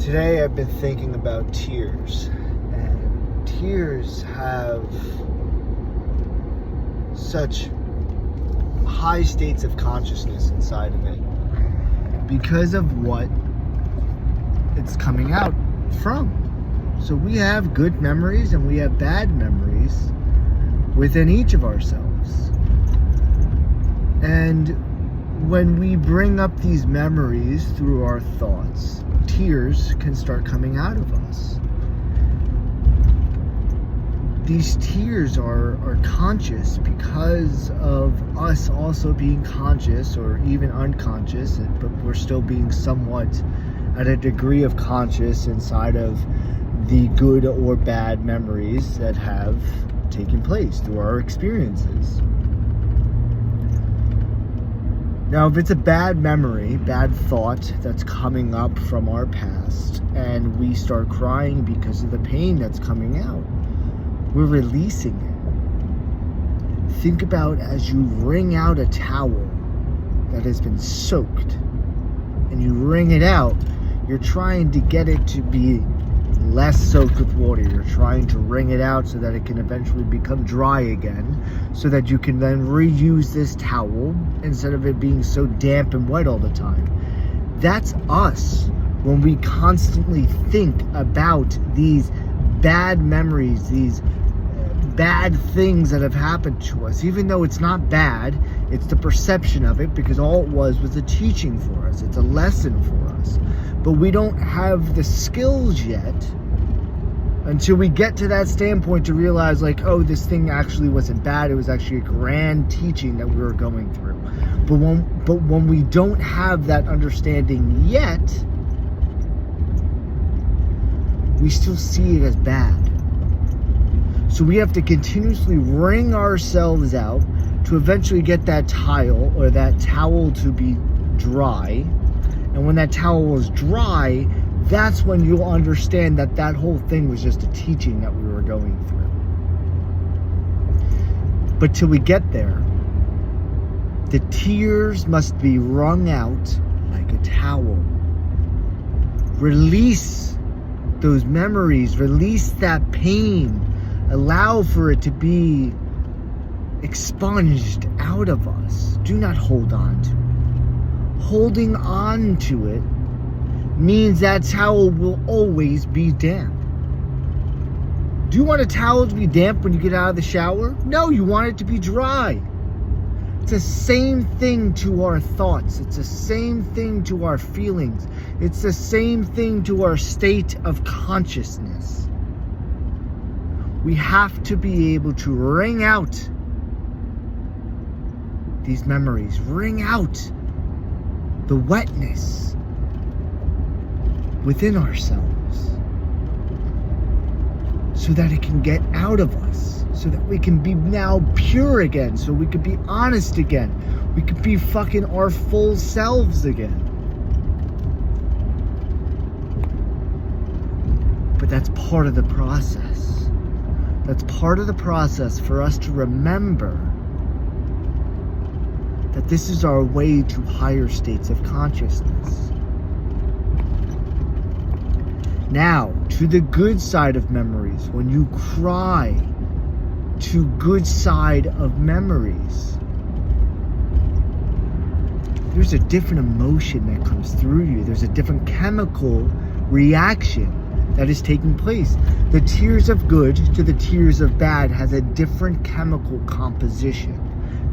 Today I've been thinking about tears, and tears have such high states of consciousness inside of it because of what it's coming out from. So we have good memories and we have bad memories within each of ourselves. And when we bring up these memories through our thoughts, tears can start coming out of us. These tears are conscious because of us also being conscious or even unconscious, but we're still being somewhat at a degree of conscious inside of the good or bad memories that have taken place through our experiences. Now, if it's a bad memory, bad thought that's coming up from our past, and we start crying because of the pain that's coming out, we're releasing it. Think about as you wring out a towel that has been soaked, and you wring it out, you're trying to get it to be less soaked with water. You're trying to wring it out so that it can eventually become dry again, so that you can then reuse this towel instead of it being so damp and wet all the time. That's us when we constantly think about these bad memories, these bad things that have happened to us. Even though it's not bad, it's the perception of it, because all it was a teaching for us. It's a lesson for us. But we don't have the skills yet until we get to that standpoint to realize, like, oh, this thing actually wasn't bad. It was actually a grand teaching that we were going through. But when we don't have that understanding yet, we still see it as bad. So we have to continuously wring ourselves out to eventually get that tile or that towel to be dry. And when that towel is dry, that's when you'll understand that that whole thing was just a teaching that we were going through. But till we get there, the tears must be wrung out like a towel. Release those memories, release that pain, allow for it to be expunged out of us. Do not hold on to it. Holding on to it means that towel will always be damp. Do you want a towel to be damp when you get out of the shower? No, you want it to be dry. It's the same thing to our thoughts. It's the same thing to our feelings. It's the same thing to our state of consciousness. We have to be able to wring out these memories, wring out the wetness within ourselves so that it can get out of us, so that we can be now pure again, so we can be honest again, we can be fucking our full selves again. But that's part of the process. That's part of the process for us to remember that this is our way to higher states of consciousness. Now, to the good side of memories, when you cry to good side of memories, there's a different emotion that comes through you. There's a different chemical reaction that is taking place. The tears of good to the tears of bad has a different chemical composition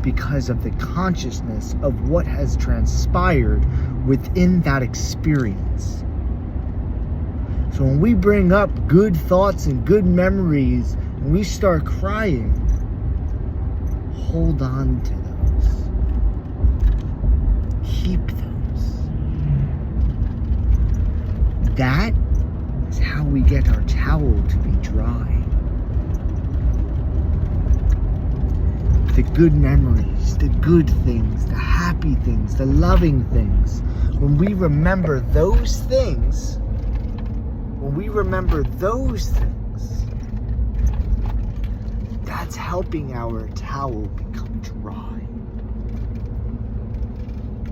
because of the consciousness of what has transpired within that experience. So when we bring up good thoughts and good memories and we start crying, hold on to those. Keep those. That is how we get our towel to be dry. The good memories, the good things, the happy things, the loving things. When we remember those things, that's helping our towel become dry.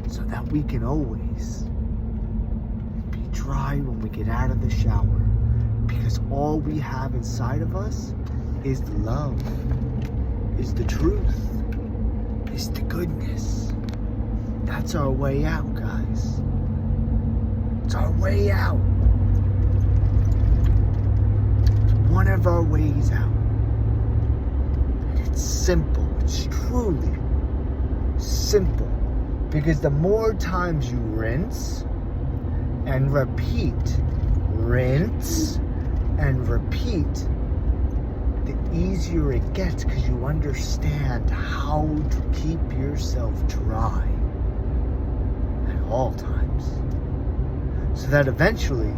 So that we can always be dry. cry when we get out of the shower, because all we have inside of us is the love, is the truth, is the goodness. That's our way out, guys. It's our way out. It's one of our ways out. And it's simple. It's truly simple. Because the more times you rinse and repeat, rinse and repeat, the easier it gets, because you understand how to keep yourself dry at all times. So that eventually,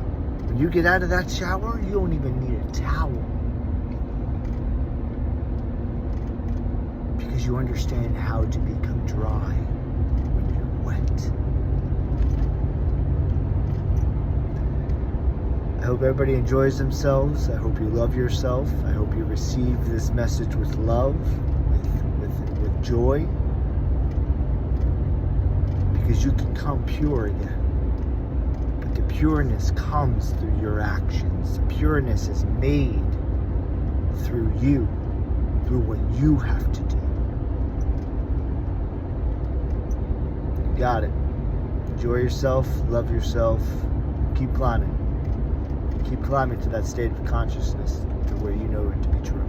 when you get out of that shower, you don't even need a towel. Because you understand how to become dry when you're wet. I hope everybody enjoys themselves. I hope you love yourself. I hope you receive this message with love, with joy. Because you can come pure again. But the pureness comes through your actions. The pureness is made through you, through what you have to do. You got it. Enjoy yourself, love yourself, keep climbing. Keep climbing to that state of consciousness to where you know it to be true.